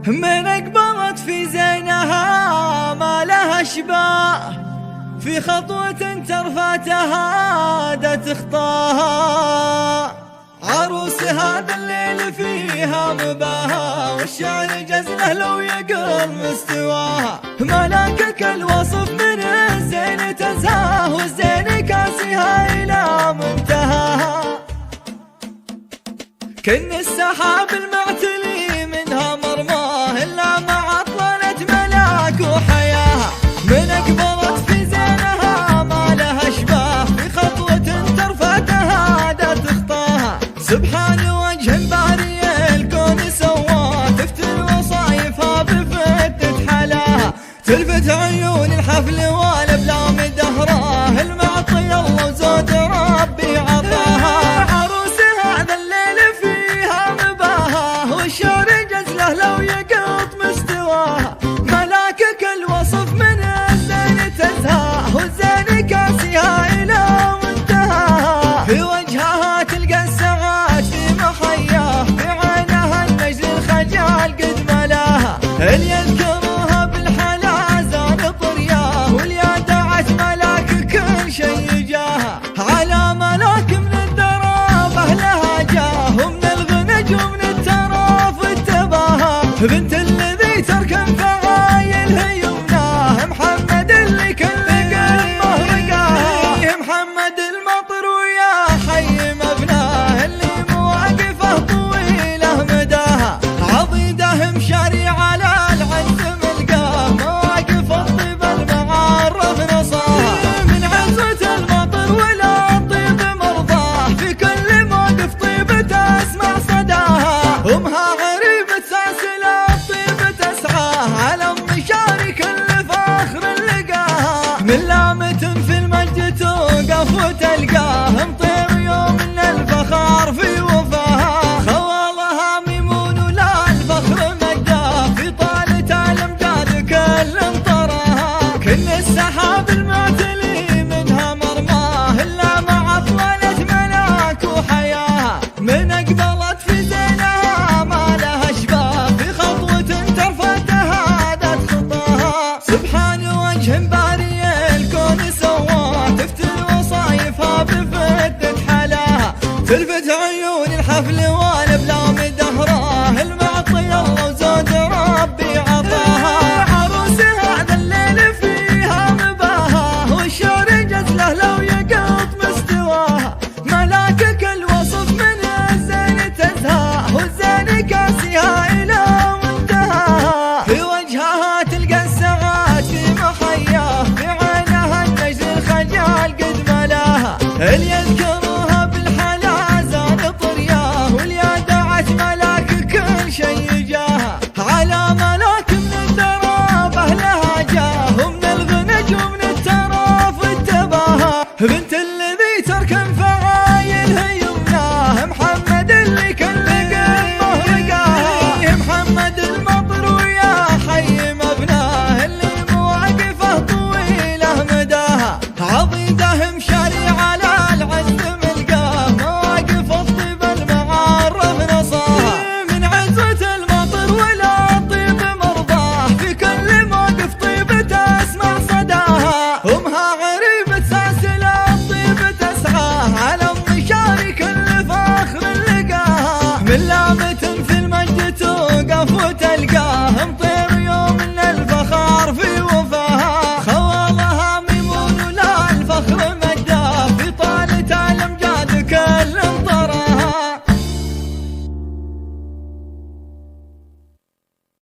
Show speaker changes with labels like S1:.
S1: من أقبلت في زينها ما لها شباه، في خطوة ترفعتها دت خطاها. عروس هذا الليل فيها مباها، والشعر جزله لو يقل مستواها. ملاكك الوصف من الزين تزهاه، والزين كاسها إلى منتهاها. كن السحاب المعتلي منها مرماه، إلا ما عطلت ملاك وحياها. من أقبلت في زينها ما لها شباه، في خطوة ترفعتها دت خطاها. سبحان وجه باري الكون سواه، تفتن وصايفها بفتة حلاها. تلفت عيون الحفل والأبلام دهراه، المعطي الله وزود ربي عطاها. عروس هذا الليل فيها مباها، والشعر جزله لو يقط مستواها. ملاكك الوصف من الزين تزهاه، والزين كاسها إلى منتهاها. في وجهها تلقى السعاد في محياه، في عينها النجل الخجال قد ملاها. اللي يذكرها بالحلا زاد طرياه، واللي دعت ملاك كل شي جاها. على ملاك من الدرابة لها جاه، ومن الغنج ومن التراف التباها. بنت الذي تركن فعايلها يمناه، محمد اللي كل قلبه رقاه. محمد المطر ويا حي مبناه، اللي مواقفه طويله مداها. عضيده مشاري على العز ملقاه، مواقف الطيب المعرف نصاها. من عزوة المطر ولا الطيب مرضاه، في كل موقف طيب تسمع صداها. امها غريبة ساسل الطيب تسعاه، على مشاري كل فخر لقاها. من لامة في المجد توقف وتلقاه، مطير يوم من الفخار في وفاها. خوالها ميمون ولا الفخر مجداه، في طالة الامجاد كل طراها. كن السحاب المعتلي منها مرماه، الا ما عطلت ملاك وحياها. من اقبلت في زينها ما لها شباه، في خطوة ترفعتها دت خطاها. سبحان وجه باري الكون سواه، تفتن وصايفها بفتة حلاها. تلفت عيون الحفل والأبلام دهراه، المعطي الله وزود ربي عطاها. عروس هذا الليل فيها مباها، والشعر جزله لو يقط مستواها. ملاكك الوصف من الزين تزهاه، والزين كاسها إلى منتهاها. في وجهها تلقى السعاد في محياه، في عينها النجل الخجال قد ملاها. اللي يذكرها بالحلا زاد طرياه، واللي دعت ملاك كل شي جاه.